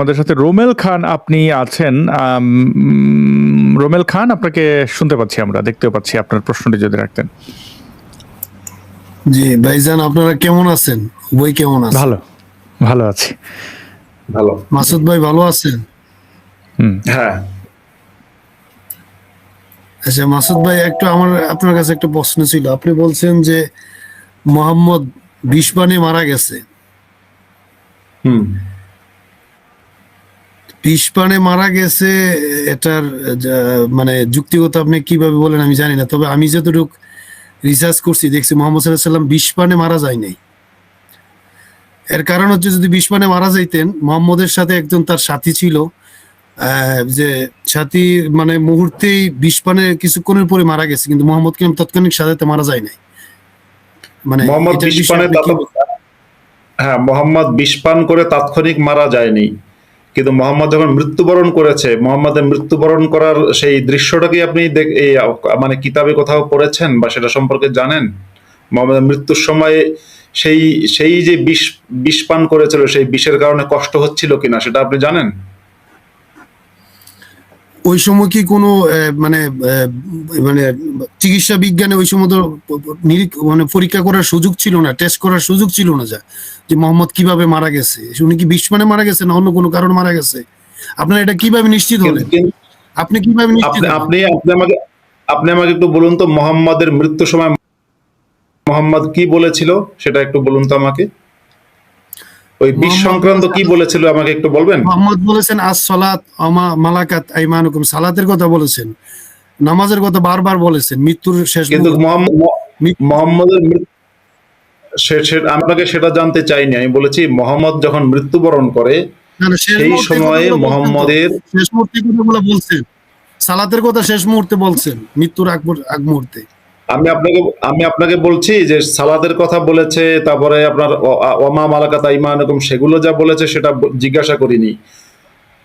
আমাদের সাথে রোমেল খান আপনি আছেন। রোমেল খান, আপনাকে শুনতে পাচ্ছি, আমরা দেখতেও পাচ্ছি। আপনার প্রশ্নটি যদি রাখতেন। জি ভাইজান, আপনারা কেমন আছেন? বই কেমন আছেন? ভালো, ভালো আছি। ভালো। মাসুদ ভাই ভালো আছেন? হ্যাঁ। আচ্ছা মাসুদ ভাই, একটু আপনার কাছে একটা প্রশ্ন ছিল। আপনি বলছেন যে মোহাম্মদ বিষ পানে মারা গেছে। বিষ পানে মারা গেছে, এটার মানে যুক্তিগত আপনি কিভাবে বলেন আমি জানি না, তবে আমি যতটুকু রিসার্চ করছি দেখছি মোহাম্মদ সাল্লাল্লাহু আলাইহি ওয়াসাল্লাম বিষ পানে মারা যায় নাই। এর কারণ হচ্ছে, যদি বিষ পানে মারা যাইতেন, মোহাম্মদের সাথে একজন তার সাথী ছিল, যে সাথী মানে মুহূর্তেই বিষ পানে কিছুক্ষণের পরে মারা গেছে, কিন্তু মোহাম্মদ কিন্তু তৎক্ষণিক সাথে মারা যায় নাই। মানে মোহাম্মদ বিষ পানে হ্যাঁ, মোহাম্মদ বিষ পান করে তাৎক্ষণিক মারা যায়নি, কিন্তু মোহাম্মদ যখন মৃত্যুবরণ করেছে, মোহাম্মদের মৃত্যুবরণ করার সেই দৃশ্যটা কি আপনি মানে কিতাবে কোথাও পড়েছেন বা সেটা সম্পর্কে জানেন? মোহাম্মদের মৃত্যুর সময় সেই যে বিষ পান করেছিল, সেই বিষের কারণে কষ্ট হচ্ছিল কিনা সেটা আপনি জানেন? ওই সময় কি কোনো মানে মানে চিকিৎসা বিজ্ঞানে ওই সময় তো মানে পরীক্ষা করার সুযোগ ছিল না, টেস্ট করার সুযোগ ছিল না যে মোহাম্মদ কিভাবে মারা গেছে, উনি কি বিষ পানে মারা গেছে না অন্য কোনো কারণে মারা গেছে? আপনারা এটা কিভাবে নিশ্চিত হলেন? আপনি কিভাবে নিশ্চিত? আপনি আমাকে একটু বলুন তো, মোহাম্মদের মৃত্যুর সময় মোহাম্মদ কি বলেছিল সেটা একটু বলুন তো আমাকে। ওই বিষ সংক্রান্ত কি বলেছিল আমাকে একটু বলবেন? মোহাম্মদ বলেছেন আস-সালাত আমা মালাকাত আইমানুকুম, সালাতের কথা বলেছেন, নামাজের কথা বারবার বলেছেন মৃত্যুর শেষ। কিন্তু মোহাম্মদের আপনাকে সেটা জানতে চাইনি। আমি বলেছি মোহাম্মদ যখন মৃত্যুবরণ করে সেই সময়ে মোহাম্মদের শেষ মুহূর্তে কথাগুলো বলছেন, সালাতের কথা শেষ মুহূর্তে বলছেন, মৃত্যুর আগ মুহূর্তে। আমি আপনাকে বলছি যে সালাতের কথা বলেছে, তারপরে আপনার ওমা মালাকাত আইমানুকুম সেগুলো যা বলেছে সেটা জিজ্ঞাসা করিনি।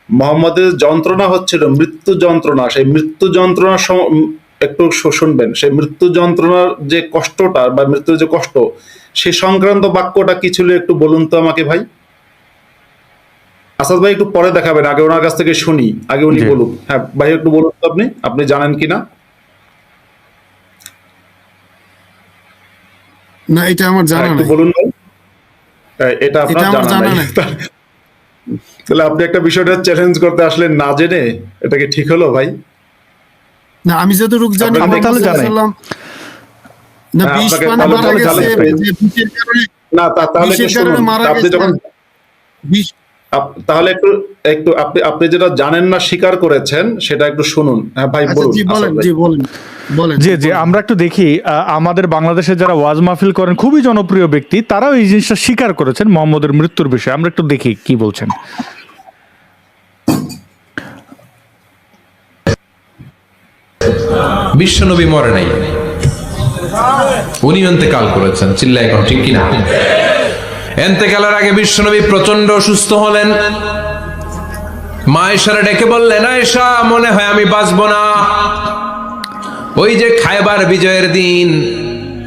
মোহাম্মদের যন্ত্রণা হচ্ছিল মৃত্যু যন্ত্রণা, সেই মৃত্যু যন্ত্রণা একটু শুনবেন। সেই মৃত্যু যন্ত্রণার যে কষ্টটা বা মৃত্যুর যে কষ্ট, সে সংক্রান্ত বাক্যটা কি ছিল একটু বলুন তো আমাকে ভাই। আসাদ ভাই একটু পরে দেখাবেন, আগে ওনার কাছ থেকে শুনি, আগে উনি বলুক। হ্যাঁ ভাই, একটু বলুন তো আপনি জানেন কিনা। না, এটা আমার জানা নাই। বলুন ভাই, এটা আপনার জানা নাই। তাহলে আপনি একটা বিষয়টা চ্যালেঞ্জ করতে আসলেন না জেনে, এটা কি ঠিক হলো ভাই? না, আমি যতটুকু জানি তাহলে জানাই না, বিষ পানে মারা গেছে, যে বিষের কারণে। না তাহলে কি শুনুন, আপনি যখন তাহলে একটু আপনি যেটা জানেন না স্বীকার করেছেন সেটা একটু শুনুন। হ্যাঁ ভাই বলুন। জি, জি, আমরা একটু দেখি। আমাদের বাংলাদেশে যারা ওয়াজ মাহফিল করেন, খুবই জনপ্রিয় ব্যক্তি, তারাও এই জিনিসটা স্বীকার করেছেন মোহাম্মদের মৃত্যুর বিষয়ে। আমরা একটু দেখি কি বলছেন। বিশ্বনবী মরে নাই, উনি ইন্তেকাল করেছেন। চিল্লা এখন ঠিক কিনা? ইন্তেকালের আগে বিশ্বনবী প্রচন্ড অসুস্থ হলেন। মা আয়েশারে ডেকে বললেন, আয়েশা, মনে হয় আমি বাঁচবো না। ওই যে খায়বার বিজয়ের দিন,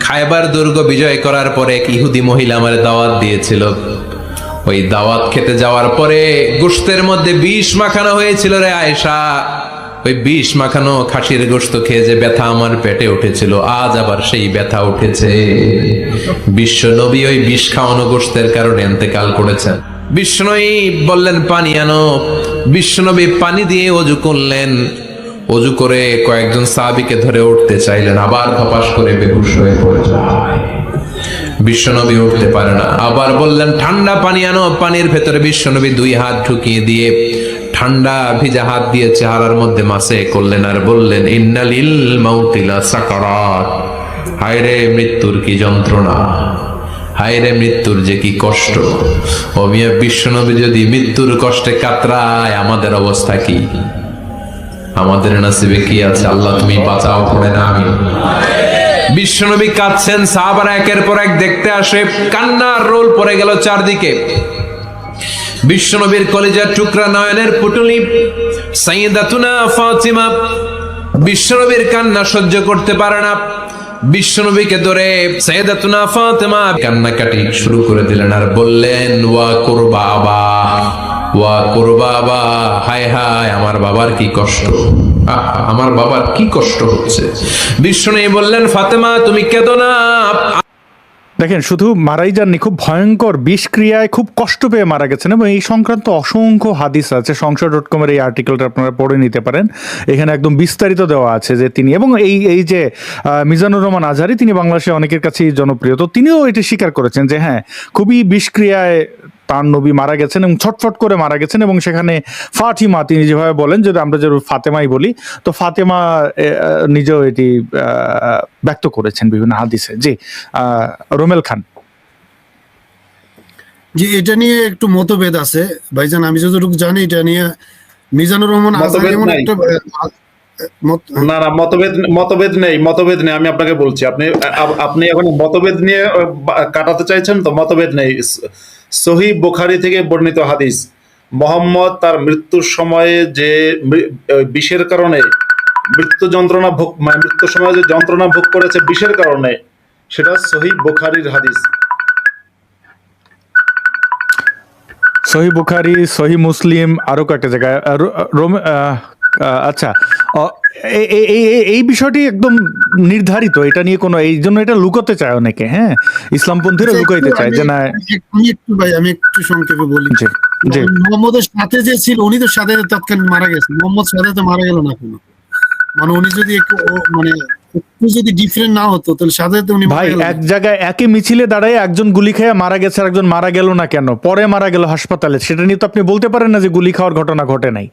খায়বার দুর্গ বিজয় করার পরে এক ইহুদি মহিলা আমার দাওয়াত দিয়েছিল। ওই দাওয়াত খেতে যাওয়ার পরে গোশতের মধ্যে বিষ মাখানো হয়েছিল রে আয়েশা। ওই বিষ মাখানো খাসির গোশত খেয়ে যে ব্যথা আমার পেটে উঠেছিল, আজ আবার সেই ব্যথা উঠেছে। বিশ্ব নবী ওই বিষ খাওয়ানো গোশতের কারণে ইন্তেকাল করেছেন। বিশ্বনবী বললেন পানি আনো। বিশ্বনবী পানি দিয়ে ওযু করলেন। ওযু করে কয়েকজন সাহাবীকে ধরে উঠতে চাইলেন, আবার ধপাস করে বেহুশ হয়ে পড়ে যায়। বিশ্বনবী উঠতে পারে না। আবার বললেন ঠান্ডা পানি আনো। পানির ভেতরে বিশ্বনবী 2 হাত ঢুকিয়ে দিয়ে ঠান্ডা ভিজা হাত দিয়ে চেহারার মধ্যে মাসে করলেন আর বললেন, ইন্নালিল মাউতি লা সাকারাত, হায়রে মৃত্যুর কি যন্ত্রণা, হায়রে মৃত্যুর যে কি কষ্ট। ও মিয়া, বিশ্বনবী যদি মৃত্যুর কষ্টে কাতরায়, আমাদের অবস্থা কি? আমাদের নসিবে কি আছে? আল্লাহ তুমি বাঁচাও, পড়ে না আমি। বিশ্বনবী কাঁদছেন, সাহাবারা একের পর এক দেখতে আসে, কান্নার রোল পড়ে গেল চারদিকে। বিশ্বনবীর কলিজার টুকরা নয়নের পুটুলি সাইয়্যিদাতুনা ফাতিমা বিশ্বনবীর কান্না সহ্য করতে পারে না। বিশ্বনবীকে ধরে সাইয়্যিদাতুনা ফাতিমা কান্নাকাটি শুরু করে দিলেন আর বললেন, ওয়া কুরবা আবা, ওয়া কুরবাবা, হায় হায় আমার বাবার কি কষ্ট, আহা, আমার বাবার কি কষ্ট হচ্ছে। বিষ্ণু বললেন, ফাতেমা তুমি কেঁদো না। দেখেন, শুধু মারাই যাননি, খুব ভয়ঙ্কর বিষক্রিয়ায় খুব কষ্ট পেয়ে মারা গেছেন, এবং এই সংক্রান্ত অসংখ্য হাদিস আছে। সংশয়.com এর এই আর্টিকেলটা আপনারা পড়ে নিতে পারেন। এখানে একদম বিস্তারিত দেওয়া আছে যে তিনি, এবং এই যে মিজানুর রহমান আজহারি, তিনি বাংলাদেশে অনেকের কাছেই জনপ্রিয়, তো তিনিও এটি স্বীকার করেছেন যে হ্যাঁ, খুবই বিষক্রিয়ায় তার নবী মারা গেছেন এবং ছটফট করে মারা গেছেন। এবং সেখানে ফাতিমা, তিনি যেভাবে বলেন, যদি আমরা যে ফাতেমাই বলি, তো ফাতেমা নিজেও এটি ব্যক্ত করেছেন বিভিন্ন হাদিসে। জি, রোমেল খান। যে এটা নিয়ে একটু মতভেদ আছে ভাইজান, আমি যতটুকু জানি এটা নিয়ে মিজানুর রহমান আজহারি এমন একটা না না, মতভেদ নেই। আমি আপনাকে বলছি, আপনি এখন মতভেদ নিয়ে কাটাতে চাইছেন তো। মতভেদ নেই। সহিহ বুখারী থেকে বর্ণিত হাদিস, মুহাম্মদ তার মৃত্যুর সময়ে যে বিষের কারণে মৃত্যুর সময় যে যন্ত্রণা ভোগ করেছে বিষের কারণে, সেটা সহিহ বুখারীর হাদিস। সহি বুখারি, সহি মুসলিম, আরো কয়েকটা জায়গায় আচ্ছা, এই বিষয়টি একদম নির্ধারিত, এটা নিয়ে কোনো, এই জন্য এটা লুকোতে চায় অনেকে। হ্যাঁ, ইসলামপন্থীরা লুকাইতে চায় যে না। আমি একটু সংক্ষেপে বলি। জি জি, মোহাম্মদের সাথে যে ছিল, উনি তো সাথে তৎকালীন মারা গেছে। মোহাম্মদ সাথে তো মারা গেল না কোনো, মানে উনি যদি একটু যদি ডিফারেন্ট না হতো তাহলে সাথে তো উনি ভাই এক জায়গায় একই মিছিলে দাঁড়ায় একজন গুলি খেয়ে মারা গেছে, একজন মারা গেল না কেন, পরে মারা গেল হাসপাতালে, সেটা নিয়ে তো আপনি বলতে পারেন না যে গুলি খাওয়ার ঘটনা ঘটে নাই।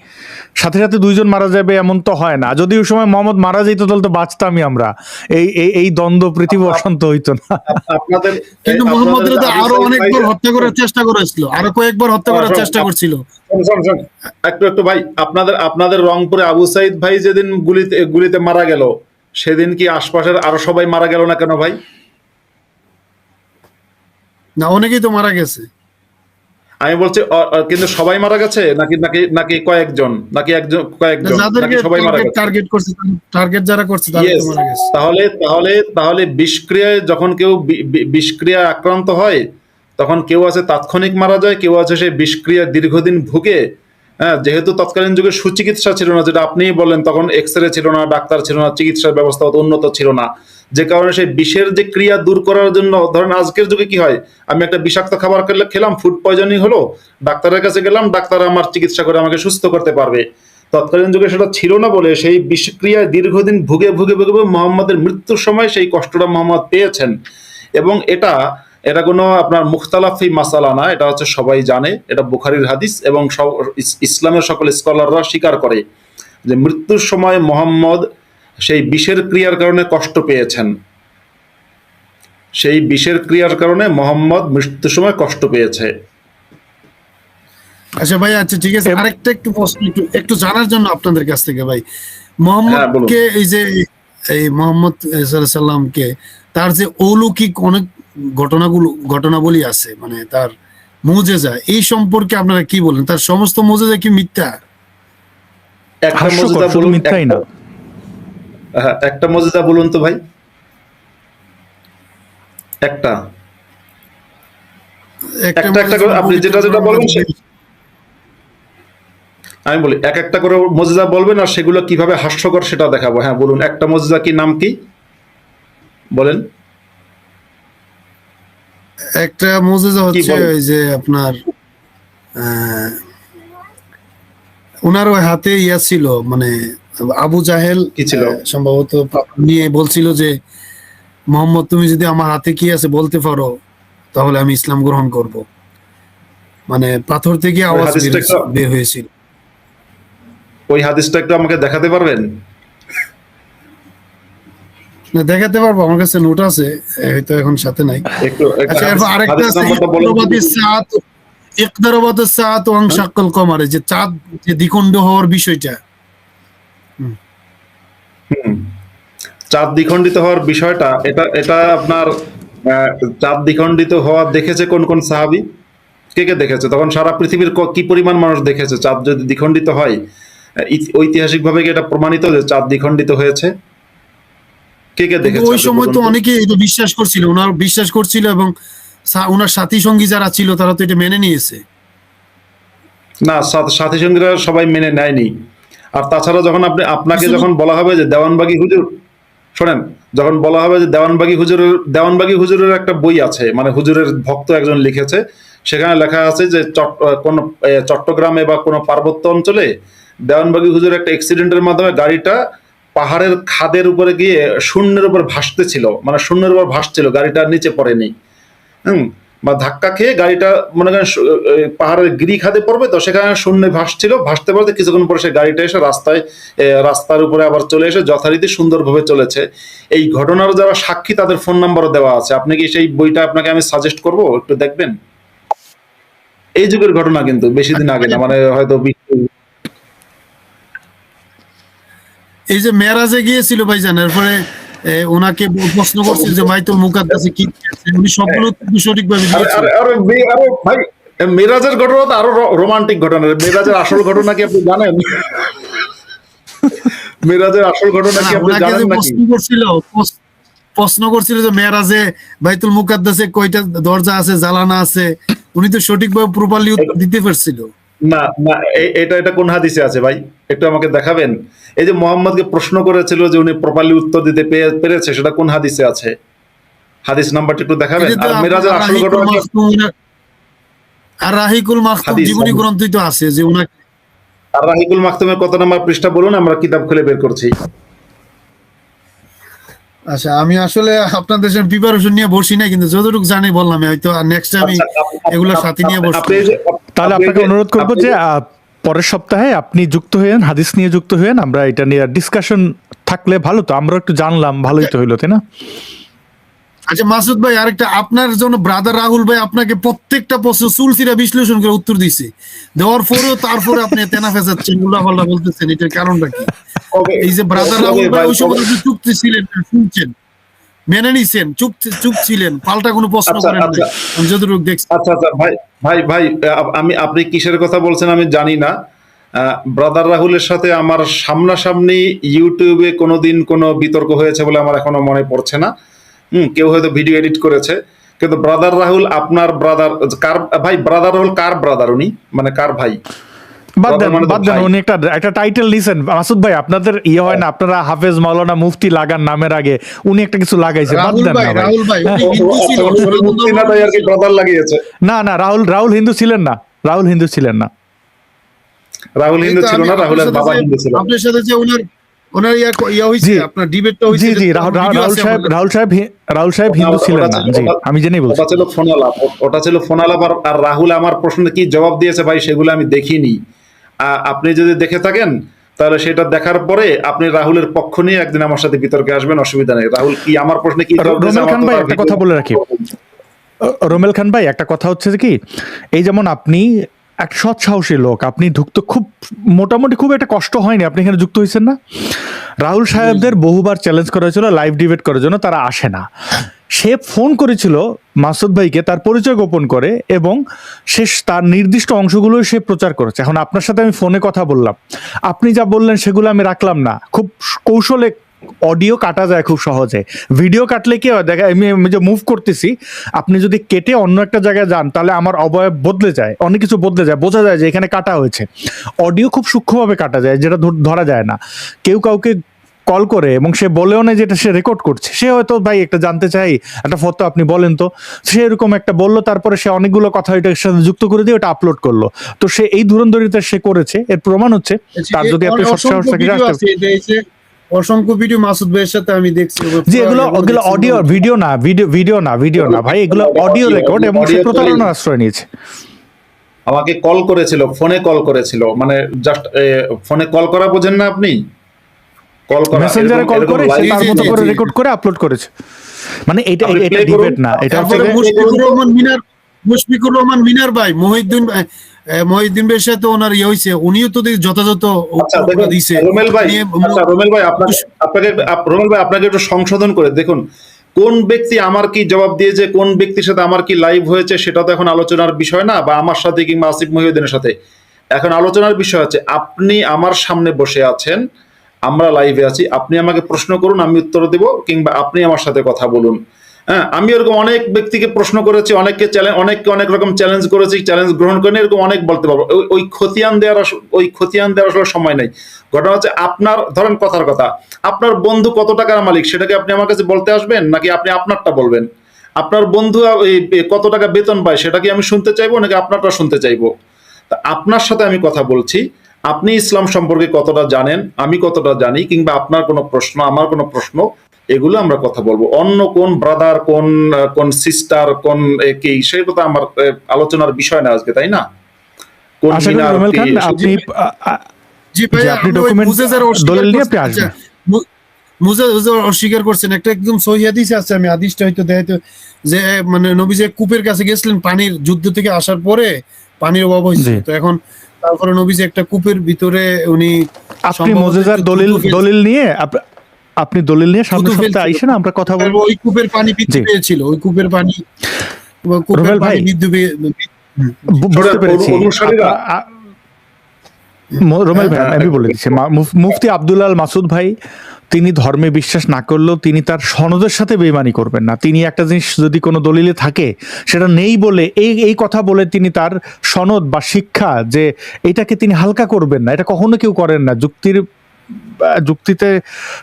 সাথে সাথে দুইজন মারা যাবে এমন তো হয় না। যদি ওই সময় মোহাম্মদ মারা যেত তাহলে তো বাঁচতামই আমরা, এই দ্বন্দ্ব পৃথিবী অশান্ত হইতো না। কিন্তু মোহাম্মদের তো আরো অনেকবার হত্যা করার চেষ্টা করেছিল, আরো কয়েকবার হত্যা করার চেষ্টা করছিল। একটু ভাই, আপনাদের রংপুরে আবু সাইদ ভাই যেদিন গুলিতে মারা গেল, সেদিন কি আশপাশের আরো সবাই মারা গেল না কেন ভাই? না, অনেকেই তো মারা গেছে। আমি বলছি কিন্তু সবাই মারা গেছে নাকি নাকি নাকি কয়েকজন, নাকি কয়েকজন, নাকি সবাই মারা গেছে? টার্গেট যারা করছে তারা তো মারা গেছে। তাহলে বিষক্রিয়ায় যখন কেউ বিষক্রিয়ায় আক্রান্ত হয়, তখন কেউ আছে তাৎক্ষণিক মারা যায়, কেউ আছে সেই বিষক্রিয়া দীর্ঘদিন ভুগে। হ্যাঁ, যেহেতু তৎকালীন যুগে সুচিকিৎসা ছিল না, যেটা আপনিই বলেন, তখন এক্সরে ছিল না, ডাক্তার ছিল না, চিকিৎসার ব্যবস্থা অত উন্নত ছিল না, যে কারণে সেই বিষের যে ক্রিয়া দূর করার জন্য, ধরেন আজকের যুগে কি হয়, আমি একটা বিষাক্ত খাবার খেলাম, ফুড পয়জনিং হলো, ডাক্তারের কাছে গেলাম, ডাক্তার আমার চিকিৎসা করে আমাকে সুস্থ করতে পারবে। তৎকালীন যুগে সেটা ছিল না বলে সেই বিষক্রিয়ায় দীর্ঘদিন ভুগে ভুগে ভুগে মুহাম্মদের মৃত্যুর সময় সেই কষ্টটা মুহাম্মদ পেয়েছেন। এবং এটা কোনো আপনার মুখতালাফি মাসালা না, এটা হচ্ছে সবাই জানে, এটা বুখারীর হাদিস, এবং ইসলামের সকল স্কলাররা স্বীকার করে যে মৃত্যুর সময় মুহাম্মদ সেই বিষের ক্রিয়ার কারণে কষ্ট পেয়েছেন। সেই বিষের ক্রিয়ার কারণে মুহাম্মদ মৃত্যুর সময় কষ্ট পেয়েছে। আচ্ছা ভাই, আচ্ছা ঠিক আছে, আরেকটা একটু প্রশ্ন একটু জানার জন্য আপনাদের কাছ থেকে ভাই, মুহাম্মদকে এই মুহাম্মদ সাল্লাল্লাহু আলাইহি সাল্লামকে তার যে অলৌকিক অনেক ঘটনাবলী আছে, মানে তার মুজিজা, এই সম্পর্কে আপনারা কি বলেন? তার সমস্ত মুজিজা কি মিথ্যা? একটা মুজিজা বলুন, মিথ্যাই না। একটা মুজিজা বলুন তো ভাই, একটা করে আপনি যেটা বলবেন, আমি বলি এক একটা করে মুজিজা বলবেন, আর সেগুলো কিভাবে হাস্যকর সেটা দেখাবো। হ্যাঁ বলুন, একটা মুজিজা কি, নাম কি বলেন? একটা মুজিজা হচ্ছে ওই যে আপনার ওনার ওই হাতে ইয়া ছিল, মানে আবু জাহেল কি ছিল সম্ভবত নিয়ে বলছিল যে মুহাম্মদ, তুমি যদি আমার হাতে কি আছে বলতে পারো তাহলে আমি ইসলাম গ্রহণ করব। মানে পাথর থেকে আওয়াজ বের হয়েছিল। ওই হাদিসটা একটু আমাকে দেখাতে পারবেন? দেখাতে পারবো, আমার কাছে নোট আছে, হয়তো এখন সাথে নাই। আচ্ছা, আরেকটা আছে ইকতারাবাতিস সাআতু ওয়ানশাক্কাল কমার, যে চাঁদ যে দ্বিখণ্ড হওয়ার বিষয়টা। চাঁদ দ্বিখণ্ডিত হওয়ার বিষয়টা, এটা আপনার চাঁদ দ্বিখণ্ডিত হওয়া দেখেছে কোন কোন সাহাবী? কে দেখেছে? তখন সারা পৃথিবীর কি পরিমাণ মানুষ দেখেছে চাঁদ যদি দ্বিখণ্ডিত হয়? ঐতিহাসিকভাবে কি এটা প্রমাণিত যে চাঁদ দ্বিখণ্ডিত হয়েছে? কে দেখেছে? ওই সময় তো অনেকেই এটা বিশ্বাস করছিল, ওনার বিশ্বাস করছিল, এবং ওনার সাথী সঙ্গী যারা ছিল তারা তো এটা মেনে নিয়েছে। না, সাথী সঙ্গীরা সবাই মেনে নেয়নি। আর তাছাড়া যখন আপনাকে কিছু যখন বলা হবে যে দেওয়ানবাগী হুজুর, শোনেন, যখন বলা হবে যে দেওয়ানবাগী হুজুরের একটা বই আছে, মানে হুজুরের ভক্ত একজন লিখেছে, সেখানে লেখা আছে যে কোন চট্টগ্রামে বা কোনো পার্বত্য অঞ্চলে দেওয়ানবাগী হুজুরের একটা অ্যাক্সিডেন্টের মাধ্যমে গাড়িটা পাহাড়ের খাদের উপরে গিয়ে শূন্যের উপর ভাসতেছিল, মানে শূন্যের উপর ভাসছিল, গাড়িটা নিচে পড়েনি। হুম, বা ধাক্কা খেয়ে গাড়িটা মনে করেন পাহাড়ের গিরি খাদে পড়বে, তো সেখানে শূন্যে ভাসছিল, ভাসতে পারতে কিছুক্ষণ পরে সে গাড়িটা এসে রাস্তার উপরে আবার চলে এসে যথারীতি সুন্দরভাবে চলেছে। এই ঘটনার যারা সাক্ষী তাদের ফোন নাম্বারও দেওয়া আছে। আপনি কি সেই বইটা আপনাকে আমি সাজেস্ট করব, একটু দেখবেন? এই যুগের ঘটনা, কিন্তু বেশি দিন আগে না, মানে হয়তো এই যে মেরাজে গিয়েছিল ভাইজান, এরপরে ওনাকে প্রশ্ন করছিল যে বাইতুল মুকাদ্দাসে কি আছে, উনি সবগুলো উত্তর সঠিকভাবে আরে দিয়েছিলেন। আরে আরে আরে ভাই, মেরাজের ঘটনা তো আরো রোমান্টিক ঘটনা। মেরাজের আসল ঘটনা কি আপনি জানেন? মেরাজের আসল ঘটনা কি আপনি ওনাকে যে জানেন নাকি? প্রশ্ন করছিল যে মেরাজে বাইতুল মুকাদ্দাসে কয়টা দরজা আছে, জালানা আছে, উনি তো সঠিকভাবে প্রপারলি উত্তর দিতে পারছিল। না না, এটা কোন হাদিসে আছে ভাই? একটু আমাকে দেখাবেন। এই যে মোহাম্মদকে প্রশ্ন করেছিল যে উনি প্রপারলি উত্তর দিতে পেরেছে, সেটা কোন হাদিসে আছে? হাদিস নাম্বারটা একটু দেখাবেন। এটা তো আর মেরাজের আপনার আসল ঘটনা কি? আর রাহিকুল মাখতুম হাদিস জীবনী গ্রন্থই তো আছে যে উনাকে। আর রাহিকুল মাকতুমের কত নাম্বার পৃষ্ঠা বলুন, আমরা কিতাব খুলে বের করছি। আচ্ছা, আমি আসলে আপনাদের সাথে প্রিপারেশন নিয়ে বসি না, কিন্তু যতটুকু জানি বললাম, হয়তো নেক্সট টাইম আচ্ছা, এগুলো সাথে নিয়ে বসবো। তাহলে আপনাকে অনুরোধ করবো যে পরের সপ্তাহে আপনি যুক্ত হয়েন, হাদিস নিয়ে যুক্ত হয়েন, আমরা এটা নিয়ে ডিসকাশন থাকলে ভালো, তো আমরা একটু জানলাম, ভালোই তো হইলো, তাই না? আচ্ছা মাসুদ ভাই, আরেকটা আপনার জন্য ব্রাদার রাহুল ভাই আপনাকে প্রত্যেকটা প্রশ্ন চুলচিরা বিশ্লেষণ করে উত্তর দিছে, দেওয়ার পরেও তারপরে আপনি তেনা ফেসাচ্ছেন, উল্টাপাল্টা বলতেছেন, এটার কারণটা কি? এই যে ব্রাদার রাহুল ভাই ওই সময় আপনি চুপ ছিলেন, শুনছেন, মেনে নিছেন, চুপ ছিলেন, পাল্টা কোনো প্রশ্ন আচ্ছা করেন নাই, আচ্ছা আমি যতটুকু দেখছি। আচ্ছা আচ্ছা ভাই ভাই ভাই, আপনি কিসের কথা বলছেন আমি জানি না। ব্রাদার রাহুলের সাথে আমার সামনাসামনি ইউটিউবে কোনোদিন কোনো বিতর্ক হয়েছে বলে আমার এখনো মনে পড়ছে না। কেউ হয়তো ভিডিও এডিট করেছে, কিন্তু ব্রাদার রাহুল আপনার ব্রাদার কার ভাই? ব্রাদার রাহুল কার ব্রাদার? উনি মানে কার ভাই? বাদ দেন, মানে তো বাদ দেন, ভাই। উনি একটা টাইটেল দিয়েছেন মাসুদ ভাই, আপনাদের হয় না, আপনারা হাফেজ মাওলানা মুফতি লাগান নামের আগে, উনি একটা কিছু লাগাইছে, বাদ রাহুল দেন ভাই, না ভাই। রাহুল ভাই উনি ও, হিন্দু ছিল, আচ্ছা, উনি সনাতন মুফতি না, তাই আর কি ধর্ম ব্রাদার লাগিয়েছে। না না, রাহুল হিন্দু ছিলেন না, রাহুল হিন্দু ছিলেন না। রাহুল হিন্দু ছিল না, রাহুলের বাবা হিন্দু ছিল। আপনার সাথে যে ওনার ইয়া হইছে, জি আপনার ডিবেটটা হইছে, জি জি, রাহুল সাহেব হিন্দু ছিলেন না, জি আমি জেনেই বলছি। ওটা ছিল ফোন আলাপ, ওটা ছিল ফোন আলাপ। আর রাহুল আমার প্রশ্নে কি জবাব দিয়েছে ভাই, সেগুলো আমি দেখিনি। আপনি যদি দেখে থাকেন তাহলে সেটা দেখার পরে আপনি রাহুলের পক্ষ নিয়ে একদিন আমার সাথে বিতর্কে আসবেন, অসুবিধা নেই। রাহুল কি আমার প্রশ্নে কি জবাব দিয়েছে, রোমেল আমার খান তো ভাই তার একটা ভিডিও- কথা বলে রাখি, রোমেল খান ভাই একটা কথা হচ্ছে যে কি, এই যেমন আপনি এক সৎ সাহসী লোক, আপনি ঢুকতে খুব মোটামুটি খুব একটা কষ্ট হয়নি, আপনি এখানে যুক্ত হয়েছেন না? রাহুল সাহেবদের বহুবার চ্যালেঞ্জ করা হয়েছিল লাইভ ডিবেট করার জন্য, তারা আসে না। সে ফোন করেছিল মাসুদ ভাইকে, তার পরিচয় গোপন করে, এবং তার নির্দিষ্ট অংশগুলো সে প্রচার করেছে। এখন আপনার সাথে আমি ফোনে কথা বললাম, আপনি যা বললেন সেগুলো আমি রাখলাম না, খুব কৌশলে অডিও কাটা যায় খুব সহজে। ভিডিও কাটলে কি হয়, দেখা আমি যে মুভ করতেছি, আপনি যদি কেটে অন্য একটা জায়গায় যান তাহলে আমার অবয়ব বদলে যায়, অনেক কিছু বদলে যায়, বোঝা যায় যে এখানে কাটা হয়েছে। অডিও খুব সূক্ষ্মভাবে কাটা যায়, যেটা ধরা যায় না। কেউ কাউকে কল করে এবং সে বলেও না যেটা সে রেকর্ড করছে, সে হয়তো ভাই একটা জানতে চাই একটা ফটো আপনি বলেন তো, সে এরকম একটা বললো, তারপরে সে অনেকগুলো কথা এটার সাথে যুক্ত করে দিয়ে ওটা আপলোড করলো। তো সে এই ধুরন্ধরিতা সে করেছে, এর প্রমাণ হচ্ছে তার যদি আপনি সৎসাহস থাকে অসংখ্য ভিডিও মাসুদ ভাইয়ের সাথে আমি দেখছি, যে এগুলো অডিও ভিডিও না ভাই, এগুলো অডিও রেকর্ড, এবং সে প্রতারণার আশ্রয় নিয়েছে। আমাকে কল করেছিল, ফোনে কল করেছিল, মানে জাস্ট ফোনে কল করা বোঝেন না আপনি? কল করা, মেসেঞ্জারে কল করে সে তার মতো করে জি, জি। রেকর্ড করে আপলোড করেছে। মানে এটা আপনি এটা play করুন। ডিবেট না, এটা হচ্ছে তারপরে যে- মুশফিকুর রহমান মিনার ভাই, মহিউদ্দিন ভাইয়ের সাথে ওনার ইয়ে হয়েছে, উনিও তো যথাযথ আচ্ছা উত্তর দেখুন দিছে। রোমেল ভাই, আচ্ছা রোমেল ভাই, রোমেল ভাই আপনাকে একটু সংশোধন করে দেখুন, কোন ব্যক্তি আমার কি জবাব দিয়েছে, কোন ব্যক্তির সাথে আমার কি লাইভ হয়েছে, সেটা তো এখন আলোচনার বিষয় না, বা আমার সাথে কিংবা আসিফ মহিউদ্দিনের সাথে। এখন আলোচনার বিষয় হচ্ছে, আপনি আমার সামনে বসে আছেন, আমরা লাইভে আছি, আপনি আমাকে প্রশ্ন করুন, আমি উত্তর দেব, কিংবা আপনি আমার সাথে কথা বলুন। হ্যাঁ, আমি এরকম অনেক ব্যক্তিকে প্রশ্ন করেছি, অনেককে অনেক রকম চ্যালেঞ্জ করেছি, চ্যালেঞ্জ গ্রহণ করে এরকম অনেক বলতে পারবো। ওই খতিয়ান দেওয়ার আসলে সময় নেই। ঘটনা হচ্ছে, আপনার ধরেন কথার কথা, আপনার বন্ধু কত টাকার মালিক সেটাকে আপনি আমার কাছে বলতে আসবেন, নাকি আপনি আপনারটা বলবেন? আপনার বন্ধু কত টাকা বেতন পায় সেটা কি আমি শুনতে চাইবো, নাকি আপনারটা শুনতে চাইবো? তা আপনার সাথে আমি কথা বলছি, আপনি ইসলাম সম্পর্কে কতটা জানেন, আমি কতটা জানি, কিংবা আপনার কোনো প্রশ্ন, আমার কোনো প্রশ্ন, এগুলো আমরা কথা বলবো। অন্য কোন ব্রাদার, কোন সিস্টার, কোন কি, সেটা তো আমার আলোচনার বিষয় না আজকে, তাই না? কোন আশা করি মিনার রুমেল কি, খান আপনি জি ভাই, যে আপনি আপনি ওই ডকুমেন্ট মুজেজের দলিল নিয়ে আপনি আচ্ছা, আসবেন। মুজেজ অস্বীকার করছেন, একটা একদম সহি হাদিস আছে, আমি হাদিসটা হয়তো দেখাইতে, যে মানে নবী যে কূপের কাছে গেছিলেন পানির, যুদ্ধ থেকে আসার পরে পানির অভাব হয়েছিল, জি। তো এখন তারপরে নবী যে একটা কূপের ভিতরে উনি আপনি সম্ভবত মোজেজার একটু দলিল থুতু ফেলছে- দলিল নিয়ে আপনি দলিল নিয়ে সামনের থুতু সপ্তাহে ফেলছিল। আইসেন, আমরা কথা বলবো। তারপর ওই কূপের পানি বৃদ্ধি জি। পেয়েছিল, ওই কূপের পানি রুবেল ভাই, বুঝতে পেরেছি অনুসারীরা রুমেল ভাই, আমি বলে দিচ্ছি, মুফতি আব্দুল আল মাসুদ ভাই, তিনি ধর্মে বিশ্বাস না করলেও তিনি তার সনদের সাথে বেইমানি করবেন না। তিনি একটা জিনিস যদি কোনো দলিলে থাকে সেটা নেই বলে এই কথা বলে তিনি তার সনদ বা শিক্ষা যে এটাকে তিনি হালকা করবেন না, এটা কখনো কেউ করেন না। যুক্তিতে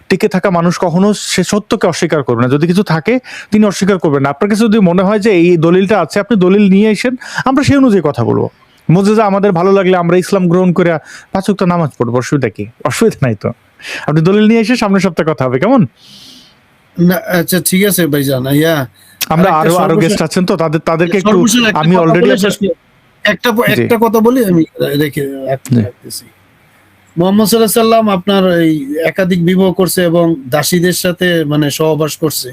টিকে থাকা মানুষ কখনো সে সত্যকে অস্বীকার করবে না। যদি কিছু থাকে তিনি অস্বীকার করবেন না। আপনার কাছে যদি মনে হয় যে এই দলিলটা আছে, আপনি দলিল নিয়ে আসেন, আমরা সেই অনুযায়ী কথা বলবো। মোজেজা আমাদের ভালো লাগলে আমরা ইসলাম গ্রহণ করে 5 ওয়াক্ত নামাজ পড়বো, অসুবিধা কি? অসুবিধা নাই তো। আপনি দলিল নিয়ে এসে সামনের সপ্তাহে কথা হবে, কেমন? না আচ্ছা ঠিক আছে ভাইজান, আমরা আরেকটা আরো সর্বশেষ- গেস্ট আছেন তো, তাদেরকে একটু, সর্বশেষ একটা আমি কথা অলরেডি বলে শেষ করি। একটা কথা বলি, আমি রাখতেছি। মোহাম্মদ সাল্লাল্লাহু আলাইহি সাল্লাম আপনার এই একাধিক বিবাহ করছে এবং দাসীদের সাথে মানে সহবাস করছে।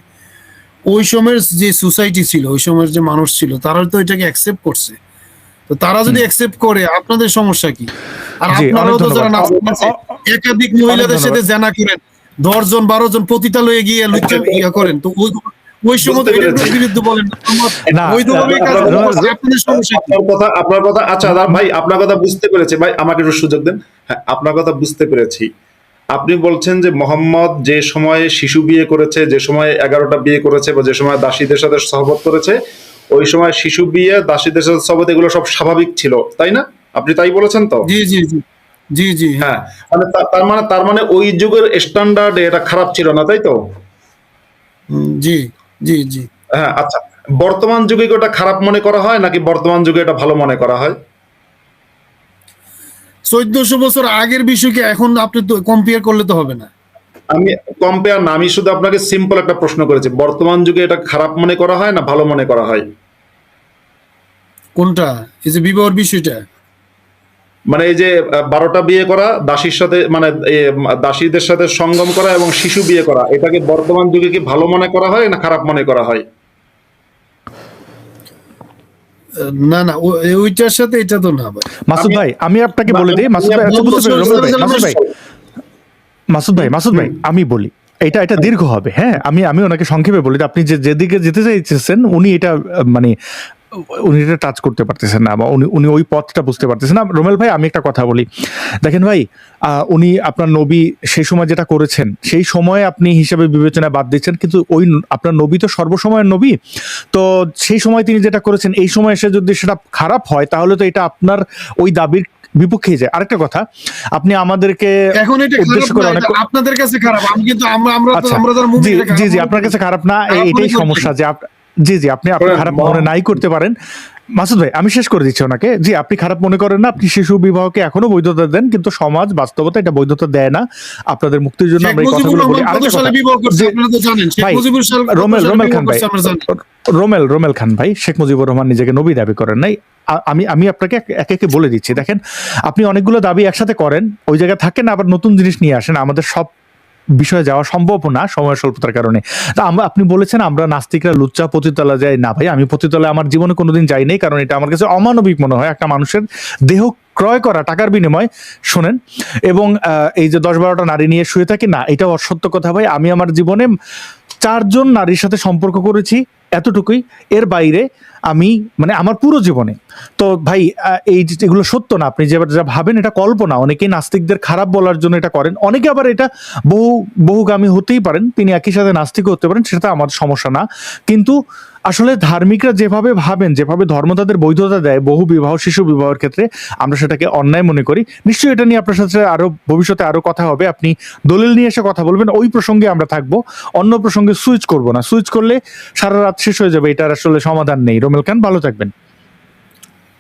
ওই সময়ের যে সোসাইটি ছিল, ওই সময়ের যে মানুষ ছিল, তারা তো এটাকে অ্যাকসেপ্ট করছে। তো তারা যদি অ্যাকসেপ্ট করে, আপনাদের সমস্যা কি? আর জি, আপনারাও অনেক তো যারা ধন্যবাদ। নাস্তিক আছে, একাধিক মহিলাদের সাথে জানা করেন, 10 জন 12 জন পতিতালয়ে গিয়ে লুচ্চা ইয়া করেন, তো ওই সময় বুঝতে এটার পেরেছি। বিরুদ্ধে বলেন না, বৈধভাবে কাজ করছে, আপনাদের সমস্যা কি? আপনার কথা আচ্ছা ভাই, আপনার কথা বুঝতে পেরেছি ভাই, আমাকে একটু সুযোগ দেন। হ্যাঁ, আপনার কথা বুঝতে পেরেছি। আপনি বলছেন যে মোহাম্মদ যে সময়ে শিশু বিয়ে করেছে, যে সময় 11টা বিয়ে করেছে, বা যে সময় দাসীদের সাথে সহবত করেছে, ওই সময় শিশু বিয়ে, দাসীদের সাথে সহবত, এগুলো সব স্বাভাবিক ছিল, তাই না? আপনি তাই বলেছেন তো? জি জি জি জি জি হ্যাঁ, মানে তার মানে ওই যুগের স্ট্যান্ডার্ডে এটা খারাপ ছিল না, তাই তো? জি জি জি হ্যাঁ, আচ্ছা, বর্তমান যুগে কি ওটা খারাপ মনে করা হয়, নাকি বর্তমান যুগে এটা ভালো মনে করা হয়? 1400 বছর আগের বিষয়কে এখন আপনি তো কম্পেয়ার করলে তো হবে না। আমি কম্পেয়ার না, আমি শুধু আপনাকে সিম্পল একটা প্রশ্ন করেছি, বর্তমান যুগে এটা খারাপ মনে করা হয় না ভালো মনে করা হয়? কোনটা? এই যে বিবাহের বিষয়টা? মানে এই যে 12টা বিয়ে করা, দাসীর সাথে, মানে দাসীদের সাথে সঙ্গম করা এবং শিশু বিয়ে করা, এটাকে বর্তমান যুগে কি ভালো মনে করা হয় না খারাপ মনে করা হয়? না না, ওইটার সাথে এটা তো না ভাই। মাসুদ ভাই, আমি আপনাকে বলে দিই, মাসুদ ভাই, আচ্ছা, বুঝতে পেরেছি, রুমেল ভাই, মাসুদ ভাই, আমি বলি, এটা দীর্ঘ হবে। হ্যাঁ, আমি ওনাকে সংক্ষেপে বলি, আপনি যেদিকে যেতে চাইছেন উনি এটা মানে উনি এটা টাচ করতে পারতেছেন না, বা উনি ওই পথটা বুঝতে পারতেছেন না। রুমেল ভাই, আমি একটা কথা বলি, দেখেন ভাই, উনি আপনার নবী সেই সময় যেটা করেছেন, সেই সময়ে আপনি হিসাবে বিবেচনায় বাদ দিচ্ছেন, কিন্তু ওই আপনার নবী তো সর্বসময়ের নবী, তো সেই সময় তিনি যেটা করেছেন এই সময় এসে যদি সেটা খারাপ হয়, তাহলে তো এটা আপনার ওই দাবির বিপক্ষে যায়। আরেকটা কথা, আপনি আমাদেরকে এখন এটা উদ্দেশ্য করে অনেক, আপনাদের কাছে খারাপ, আমি কিন্তু আমরা আচ্ছা, আমরা যারা মুমিন, জি, আপনার কাছে খারাপ না, এটাই সমস্যা যে জি, আপনি খারাপ মনে নাই করতে পারেন। মাসুদ ভাই, আমি শেষ করে দিচ্ছি ওনাকে। জি, আপনি খারাপ মনে করেন না, আপনি শিশু বিবাহকে এখনো বৈধতা দেন, কিন্তু সমাজ বাস্তবতা এটা বৈধতা দেয় না। আপনাদের মুক্তির জন্য আমরা এই কথাগুলো বলি। আরেকটা কথা, ভাই, রোমেল খান ভাই, শেখ মুজিবুর রহমান নিজেকে নবী দাবি করেন নাই। আমি আপনাকে একে একে বলে দিচ্ছি। দেখেন, আপনি অনেকগুলো দাবি একসাথে করেন, ওই জায়গায় থাকেন, আবার নতুন জিনিস নিয়ে আসেন, আমাদের সব বিষয়ে যাওয়া সম্ভব না সময়ের স্বল্পতার কারণে। তা আপনি বলেছেন আমরা নাস্তিকরা লুচ্চা পতিতলা যাই না। ভাই, আমি পতিতলায় আমার জীবনে কোনোদিন যাই নাই, কারণ এটা আমার কাছে অমানবিক মনে হয়, একটা মানুষের দেহ ক্রয় করা টাকার বিনিময়, শোনেন, এবং এই যে 10-12টা নারী নিয়ে শুয়ে থাকি না, এটা অসত্য কথা ভাই। আমি আমার জীবনে 4 জন নারীর সাথে সম্পর্ক করেছি, এতটুকুই। এর বাইরে আমি মানে আমার পুরো জীবনে তো ভাই এই এগুলো সত্য না, আপনি যা ভাবেন এটা কল্পনা। অনেকেই নাস্তিকদের খারাপ বলার জন্য এটা করেন, অনেকে আবার এটা বহুগামী হতেই পারেন, তিনি একই সাথে নাস্তিকও হতে পারেন, সেটা আমাদের সমস্যা না। কিন্তু আসলে ধার্মিকরা যেভাবে ভাবেন, যেভাবে ধর্ম তাদের বৈধতা দেয় বহু বিবাহ, শিশু বিবাহের ক্ষেত্রে, আমরা সেটাকে অন্যায় মনে করি। নিশ্চয়ই এটা নিয়ে আপনার সাথে আরো ভবিষ্যতে আরো কথা হবে, আপনি দলিল নিয়ে এসে কথা বলবেন, ওই প্রসঙ্গে আমরা থাকবো, অন্য প্রসঙ্গে সুইচ করব না। সুইচ করলে সারা রাত শেষ হয়ে যাবে, এটার আসলে সমাধান নেই। রোমেল খান, ভালো থাকবেন।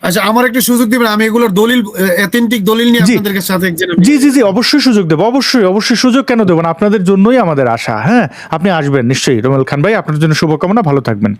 আচ্ছা, আমার একটা সুযোগ দিবেন, আমি এগুলোর দলিল, অথেন্টিক দলিল নিয়ে জি। আপনাদের সাথে জি জি জি, অবশ্যই সুযোগ দেবো, অবশ্যই সুযোগ কেন দেবো না, আপনাদের জন্যই আমাদের আশা। হ্যাঁ, আপনি আসবেন নিশ্চয়ই। রোমেল খান ভাই, আপনার জন্য শুভকামনা, ভালো থাকবেন।